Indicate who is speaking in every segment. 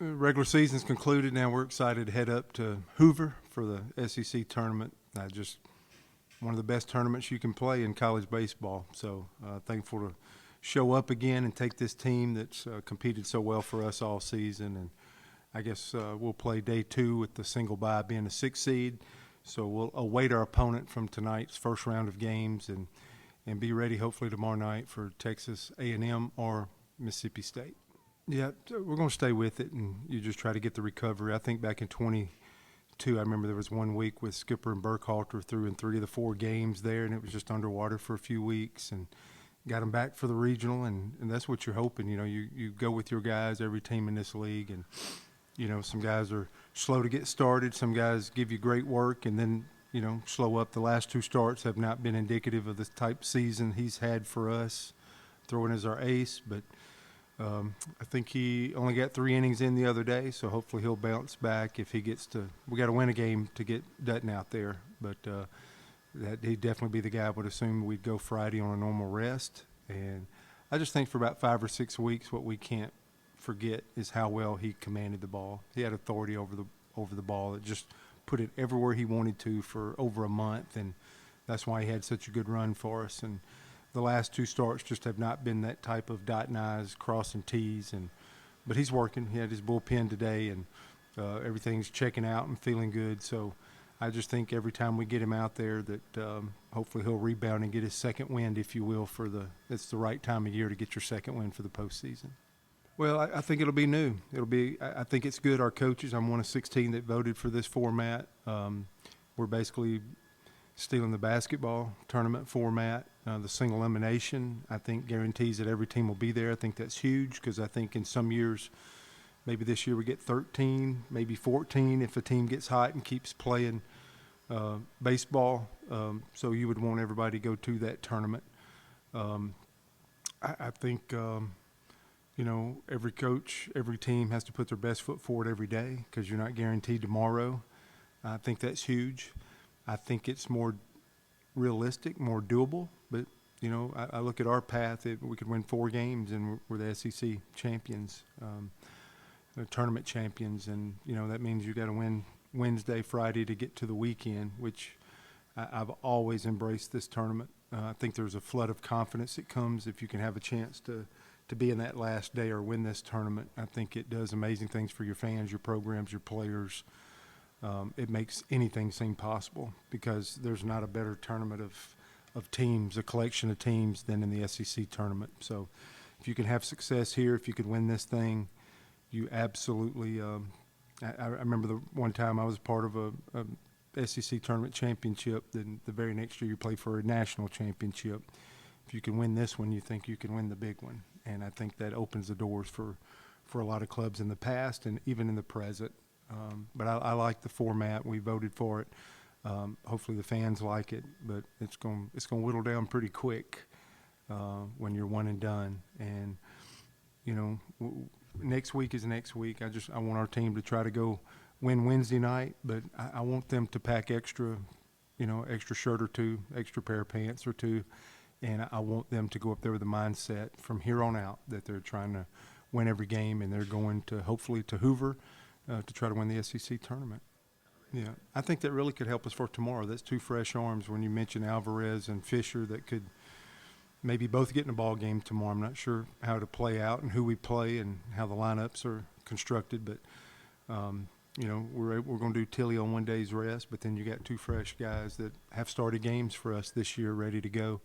Speaker 1: Regular season's concluded. Now we're excited to head up to Hoover for the SEC tournament. Just one of the best tournaments you can play in college baseball. So thankful to show up again and take this team that's competed so well for us all season. And I guess we'll play day 2 with the single bye being a 6 seed. So we'll await our opponent from tonight's first round of games and be ready hopefully tomorrow night for Texas A&M or Mississippi State. Yeah, we're going to stay with it, and you just try to get the recovery. I think back in 22, I remember there was one week with Skipper and Burkhalter threw in 3 of the 4 games there, and it was just underwater for a few weeks, and got them back for the regional, and that's what you're hoping. You know, you go with your guys, every team in this league, and, you know, some guys are slow to get started. Some guys give you great work and then, you know, slow up. The last 2 starts have not been indicative of the type season he's had for us, throwing as our ace, but I think he only got 3 innings in the other day, so hopefully he'll bounce back if he gets to. We got to win a game to get Dutton out there, but that he'd definitely be the guy. I would assume we'd go Friday on a normal rest, and I just think for about 5 or 6 weeks, what we can't forget is how well he commanded the ball. He had authority over the ball. It just put it everywhere he wanted to for over a month, and that's why he had such a good run for us. And the last 2 starts just have not been that type of dotting I's, crossing T's, but he's working. He had his bullpen today, and everything's checking out and feeling good. So I just think every time we get him out there that hopefully he'll rebound and get his second wind, if you will, it's the right time of year to get your second win for the postseason. Well, I think it'll be new. I think it's good. Our coaches, I'm one of 16 that voted for this format. We're basically stealing the basketball tournament format. The single elimination, I think, guarantees that every team will be there. I think that's huge because I think in some years, maybe this year we get 13, maybe 14 if a team gets hot and keeps playing baseball. So you would want everybody to go to that tournament. I think, you know, every coach, every team has to put their best foot forward every day because you're not guaranteed tomorrow. I think that's huge. I think it's more realistic, more doable. But, you know, I look at our path. We could win 4 games, and we're the SEC champions, tournament champions. And, you know, that means you got to win Wednesday, Friday to get to the weekend, which I've always embraced this tournament. I think there's a flood of confidence that comes if you can have a chance to be in that last day or win this tournament. I think it does amazing things for your fans, your programs, your players. It makes anything seem possible because there's not a better tournament of teams, a collection of teams, than in the SEC tournament. So if you can have success here, if you could win this thing, you absolutely I remember the one time I was part of a SEC tournament championship. Then the very next year you play for a national championship. If you can win this one, you think you can win the big one. And I think that opens the doors for a lot of clubs in the past and even in the present. But I like the format. We voted for it. Hopefully the fans like it, but it's going to whittle down pretty quick when you're one and done. And, you know, next week is next week. I want our team to try to go win Wednesday night, but I want them to pack extra shirt or 2, extra pair of pants or 2. And I want them to go up there with the mindset from here on out that they're trying to win every game, and they're going to hopefully to Hoover to try to win the SEC tournament. Yeah, I think that really could help us for tomorrow. That's 2 fresh arms when you mention Alvarez and Fisher that could maybe both get in a ball game tomorrow. I'm not sure how to play out and who we play and how the lineups are constructed, but you know, we're going to do Tilly on one day's rest, but then you got 2 fresh guys that have started games for us this year ready to go.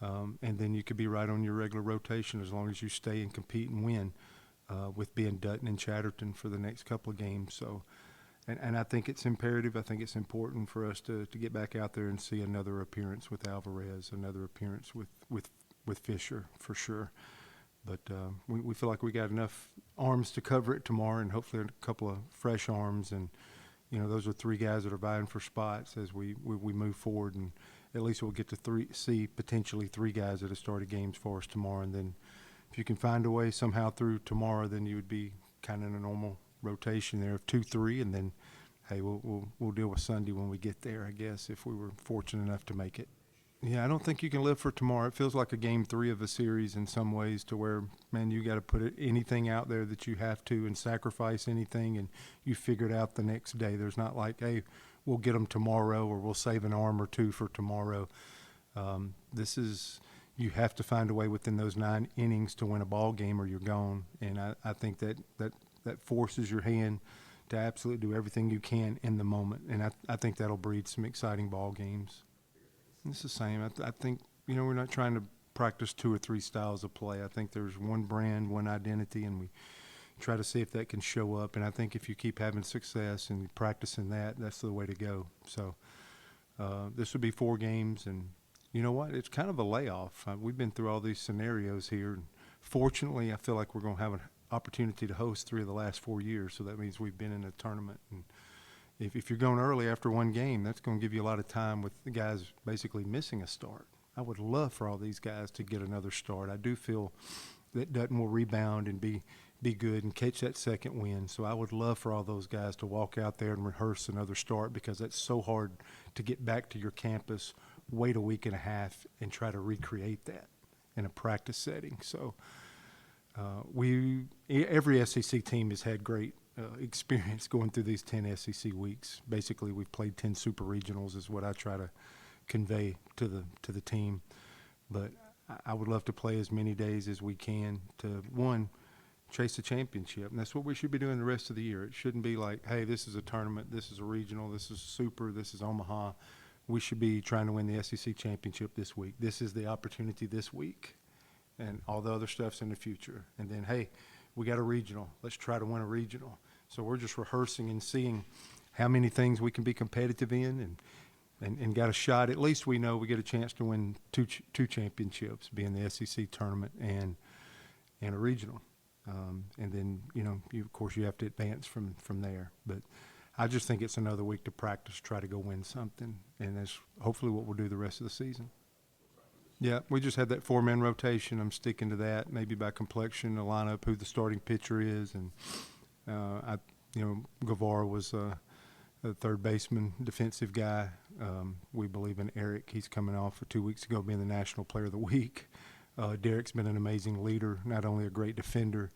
Speaker 1: And then you could be right on your regular rotation as long as you stay and compete and win with being Dutton and Chatterton for the next couple of games. So, and I think it's imperative. I think it's important for us to get back out there and see another appearance with Alvarez, another appearance with Fisher for sure. But we feel like we got enough arms to cover it tomorrow, and hopefully a couple of fresh arms. And, you know, those are 3 guys that are vying for spots as we move forward, and at least we'll get to see potentially 3 guys that have started games for us tomorrow. And then if you can find a way somehow through tomorrow, then you would be kind of in a normal rotation there of 2, 3, and then, hey, we'll deal with Sunday when we get there, I guess, if we were fortunate enough to make it. Yeah, I don't think you can live for tomorrow. It feels like a game 3 of a series in some ways, to where, man, you got to put anything out there that you have to and sacrifice anything, and you figure it out the next day. There's not like, hey, we'll get them tomorrow, or we'll save an arm or two for tomorrow. This is, you have to find a way within those 9 innings to win a ball game, or you're gone. And I think that forces your hand to absolutely do everything you can in the moment. And I think that'll breed some exciting ball games. It's the same. I think, we're not trying to practice 2 or 3 styles of play. I think there's one brand, one identity, and we try to see if that can show up. And I think if you keep having success and practicing that, that's the way to go. So this would be 4 games, and you know what? It's kind of a layoff. We've been through all these scenarios here. And fortunately, I feel like we're going to have an opportunity to host 3 of the last 4 years, so that means we've been in a tournament. And if you're going early after 1 game, that's going to give you a lot of time with the guys basically missing a start. I would love for all these guys to get another start. I do feel that Dutton will rebound and be good and catch that second win. So I would love for all those guys to walk out there and rehearse another start, because that's so hard to get back to your campus, wait a week and a half, and try to recreate that in a practice setting. So every SEC team has had great experience going through these 10 SEC weeks. Basically, we've played 10 super regionals is what I try to convey to the team. But I would love to play as many days as we can to, one, chase a championship. And that's what we should be doing the rest of the year. It shouldn't be like, hey, this is a tournament, this is a regional, this is super, this is Omaha. We should be trying to win the SEC championship this week. This is the opportunity this week. And all the other stuff's in the future. And then, hey, we got a regional. Let's try to win a regional. So we're just rehearsing and seeing how many things we can be competitive in, and got a shot. At least we know we get a chance to win two championships, being the SEC tournament and a regional. And then, of course, you have to advance from there. But I just think it's another week to practice, try to go win something. And that's hopefully what we'll do the rest of the season. Yeah, we just had that 4-man rotation. I'm sticking to that, maybe by complexion, the lineup, who the starting pitcher is. And, Guevara was a third baseman, defensive guy. We believe in Eric. He's coming off for 2 weeks ago being the National Player of the Week. Derek's been an amazing leader, not only a great defender.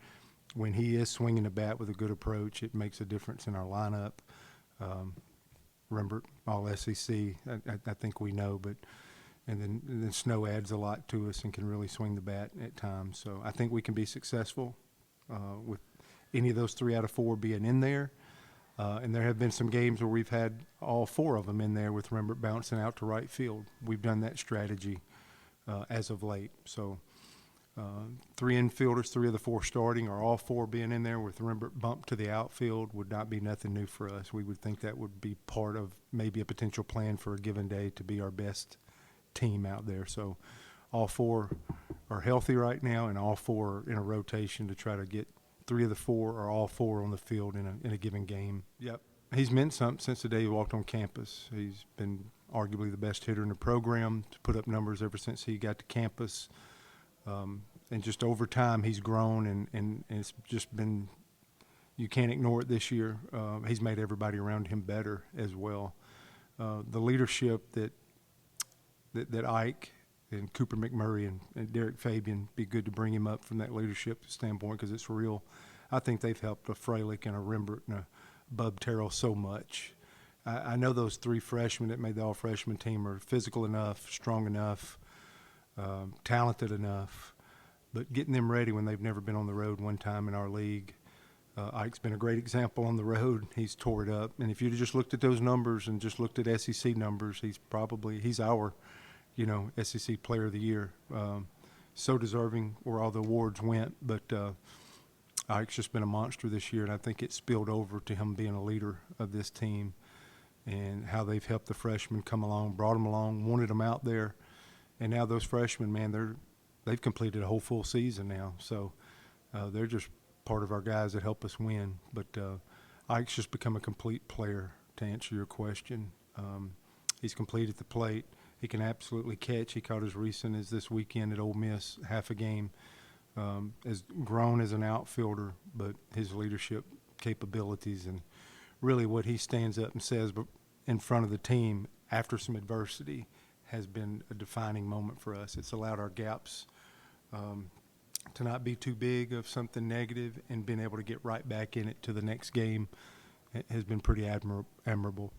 Speaker 1: When he is swinging the bat with a good approach, it makes a difference in our lineup. Rembert, all SEC, I think we know, but and then Snow adds a lot to us and can really swing the bat at times. So I think we can be successful with any of those 3 out of 4 being in there. And there have been some games where we've had all 4 of them in there with Rembert bouncing out to right field. We've done that strategy as of late. So 3 infielders, 3 of the 4 starting, or all 4 being in there with Rembert bumped to the outfield would not be nothing new for us. We would think that would be part of maybe a potential plan for a given day to be our best team out there. So all 4 are healthy right now, and all 4 are in a rotation to try to get 3 of the 4 or all 4 on the field in a given game. Yep. He's meant something since the day he walked on campus. He's been arguably the best hitter in the program, to put up numbers ever since he got to campus. And just over time, he's grown, and it's just been, you can't ignore it this year. He's made everybody around him better as well. The leadership that Ike and Cooper McMurray and Derek Fabian, be good to bring him up from that leadership standpoint, because it's real. I think they've helped a Freilich and a Rembert and a Bub Terrell so much. I know those 3 freshmen that made the all-freshman team are physical enough, strong enough, talented enough, but getting them ready when they've never been on the road one time in our league. Ike's been a great example on the road. He's tore it up. And if you'd have just looked at those numbers and just looked at SEC numbers, he's our SEC Player of the Year. So deserving where all the awards went, but Ike's just been a monster this year, and I think it spilled over to him being a leader of this team and how they've helped the freshmen come along, brought them along, wanted them out there, and now those freshmen, man, they've completed a whole full season now, so they're just part of our guys that help us win. But Ike's just become a complete player, to answer your question. He's complete at the plate. He can absolutely catch. He caught as recent as this weekend at Ole Miss, half a game. Has grown as an outfielder, but his leadership capabilities and really what he stands up and says in front of the team after some adversity has been a defining moment for us. It's allowed our gaps to not be too big of something negative, and being able to get right back in it to the next game has been pretty admirable.